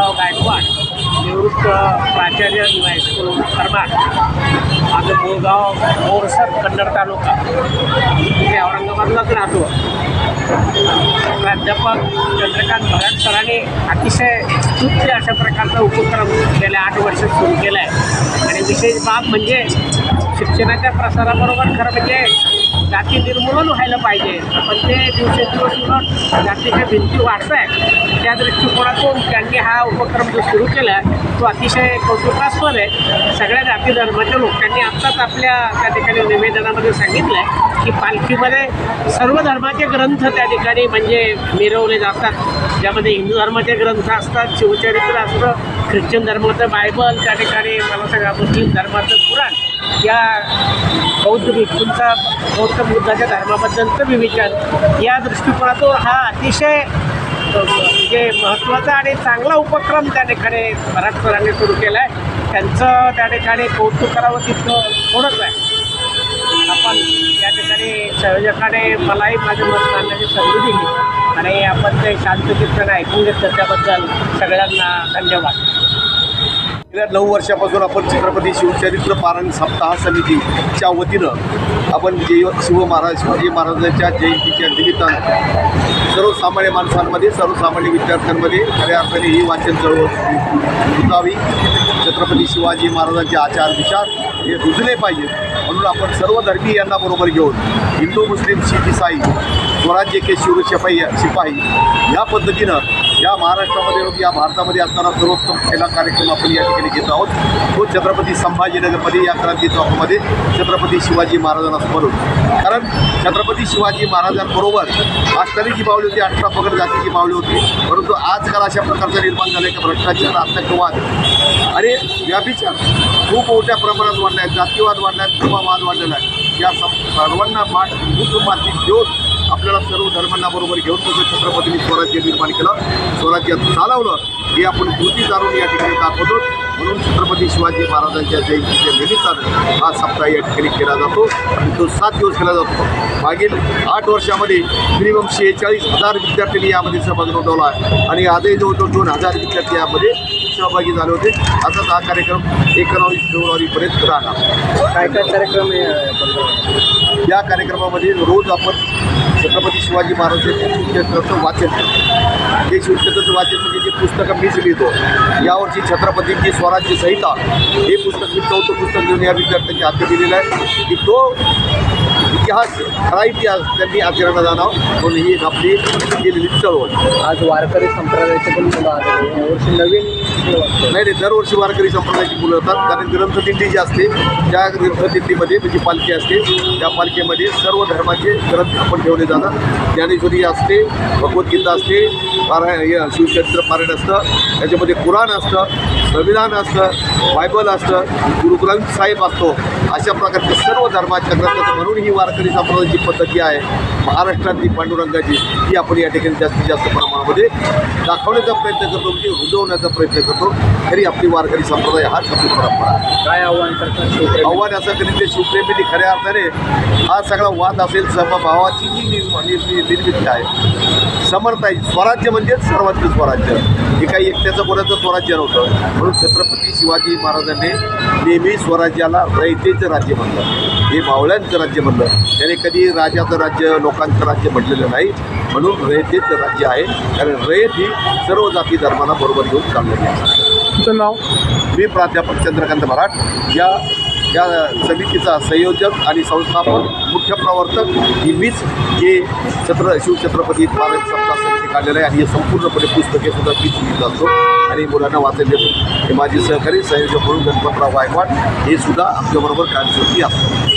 बाबूराव गायकवाड, निवृत्त प्राचार्य हायस्कूल करमाड, माझं मूळ गाव मोरसर, कन्नड तालुका. मी औरंगाबादलाच राहतो. प्राध्यापक चंद्रकांत भराट सरांनी अतिशय स्तुत्य अशा प्रकारचा उपक्रम गेल्या 8 वर्षात सुरू केला आहे. आणि विशेष बाब म्हणजे शिक्षणाच्या प्रसाराबरोबर खरं म्हणजे जाती निर्मूलन व्हायला पाहिजे, पण ते दिवसेंदिवस उलट जातीच्या भिंती वाढत आहेत. त्या दृष्टिकोनातून त्यांनी हा उपक्रम जो सुरू केला तो अतिशय कौतुकास्पद आहे. सगळ्या जाती धर्माच्या लोकांनी आत्ताच आपल्या त्या ठिकाणी निवेदनामध्ये सांगितलं आहे की पालखीमध्ये सर्व धर्माचे ग्रंथ त्या ठिकाणी म्हणजे मिरवले जातात, ज्यामध्ये हिंदू धर्माचे ग्रंथ असतात, शिवचरित्र असतं, ख्रिश्चन धर्माचं बायबल, त्या ठिकाणी मला सगळा मुस्लिम धर्माचं कुराण, या बौद्ध भिक्षूंचा गौतम बुद्धाच्या धर्माबद्दलचं विवेचन, या दृष्टिकोनातून हा अतिशय म्हणजे महत्त्वाचा आणि चांगला उपक्रम त्या ठिकाणी भराट सरांनी सुरू केला आहे. त्यांचं त्या ठिकाणी कौतुक करावं तितकं थोडंच आहे. आपण या ठिकाणी संयोजकाने मलाही माझं मत मांडण्याची संधी दिली आणि आपण ते शांतचित्ताने ऐकून घेतलं त्याबद्दल सगळ्यांना धन्यवाद. गेल्या 9 वर्षापासून आपण छत्रपती शिवचरित्र पारायण सप्ताह समितीच्या वतीनं आपण शिवाजी महाराजांच्या जयंतीच्या निमित्तानं सर्वसामान्य माणसांमध्ये, सर्वसामान्य विद्यार्थ्यांमध्ये खऱ्या अर्थाने ही वाचन चळवळ रुजावी, छत्रपती शिवाजी महाराजांचे आचार विचार हे रुजले पाहिजेत. म्हणून आपण सर्व धर्मीयांना बरोबर घेऊन हिंदू, मुस्लिम, शीख, इसाई, स्वराज्य के शिपाई या पद्धतीनं या महाराष्ट्रामध्ये या भारतामध्ये असणारा सर्वोत्तम पहिला कार्यक्रम आपण या ठिकाणी घेत आहोत. तो छत्रपती संभाजीनगरमध्ये या क्रांती चौकामध्ये छत्रपती शिवाजी महाराजांना स्मरून. कारण छत्रपती शिवाजी महाराजांबरोबर अष्टावी जी मावळी होती, 18 पगड जातीची मावळी होती. परंतु आजकाल अशा प्रकारचा निर्माण झाला की भ्रष्टाचार, आतंकवाद आणि व्याभिचार खूप मोठ्या प्रमाणात वाढला आहे, जातीवाद वाढला आहे, धर्मवाद वाढलेला आहे. या सर्वांना माती घेऊन आपल्याला सर्व धर्मांना बरोबर घेऊन तसं छत्रपतींनी स्वराज्य निर्माण केलं, स्वराज्यात चालवलं हे आपण कृती जाणून या ठिकाणी दाखवतो. म्हणून छत्रपती शिवाजी महाराजांच्या जयंतीच्या निमित्तानं हा सप्ताह या ठिकाणी केला जातो आणि तो 7 दिवस केला जातो. मागील 8 वर्षामध्ये मिनिमम 46,000 विद्यार्थ्यांनी यामध्ये सहभाग नोंदवला आहे आणि आजही जवळजवळ 2,000 विद्यार्थी यामध्ये सहभागी झाले होते. असाच हा कार्यक्रम 19 फेब्रुवारीपर्यंत राहणार. काय काय कार्यक्रम आहे या कार्यक्रमामध्ये रोज आपण छत्रपती शिवाजी महाराजांचे शिवचरित्राचं वाचन करतो. हे शिवचरित्राचं वाचन म्हणजे जे पुस्तकं मीच लिहितो. यावर्षी छत्रपतींची स्वराज्य संहिता हे पुस्तक मी 4थं पुस्तक घेऊन या विद्यार्थ्यांच्या हाती दिलेलं आहे की तो इतिहास, खरा इतिहास त्यांनी आचरणात आणावं म्हणून ही एक आपली केलेली चळवळ. आज वारकरी संप्रदायाचे पण मुलं आले, यावर्षी नवीन नाही, दरवर्षी वारकरी संप्रदायाची मुलं होतात. कारण ग्रंथदिंडी जी असते त्या ग्रंथदिंडीमध्ये त्याची पालखी असते. त्या पालखीमध्ये सर्व धर्माचे ग्रंथ आपण ठेवले जातात. ज्ञानेश्वरी असते, भगवद्गीता असते, शिवचरित्र पारायण असतं, त्याच्यामध्ये कुराण असतं, संविधान असतं, बायबल असतं, गुरु ग्रंथ साहेब असतो. अशा प्रकारच्या सर्व धर्माच्या ग्रंथाचं म्हणून ही वारकरी संप्रदायाची पद्धती आहे महाराष्ट्रातली पांडुरंगाची, ही आपण या ठिकाणी जास्तीत जास्त प्रमाणामध्ये दाखवण्याचा प्रयत्न करतो, म्हणजे रुजवण्याचा प्रयत्न करतो. तरी आपली वारकरी संप्रदाय हाच आपली परंपरा आहे. काय आव्हान करतात? आव्हान असं करीत ते शिवप्रेमींनी खऱ्या अर्थाने हा सगळा वाद असेल, समभावाची जी निर्मिती आहे, समर्थ आहे. स्वराज्य म्हणजेच सर्वांचं स्वराज्य, हे काही एकट्याचं कोणाचं स्वराज्य नव्हतं. म्हणून छत्रपती शिवाजी महाराजांनी नेहमी स्वराज्याला रयतेचं राज्य म्हणलं, हे मावळ्यांचं राज्य म्हणलं. त्याने कधी राजाचं राज्य, लोकांचं राज्य म्हटलेलं नाही. म्हणून रयतेचं राज्य आहे. कारण रयत ही सर्व जाती धर्मांना बरोबर घेऊन चाललेली आहे. तुमचं नाव? मी प्राध्यापक चंद्रकांत भराट, या समितीचा संयोजक आणि संस्थापक मुख्य प्रवर्तक ही मीच. हे शिवछत्रपती पारायण सप्ताह समिती काढलेलं आहे आणि हे संपूर्णपणे पुस्तके सुद्धा मीच लिहित असतो आणि मुलांना वाचायला देतो. हे माझे सहकारी संयोजक म्हणून गणपतराव गायकवाड हे सुद्धा आमच्याबरोबर कार्यसरती असतात.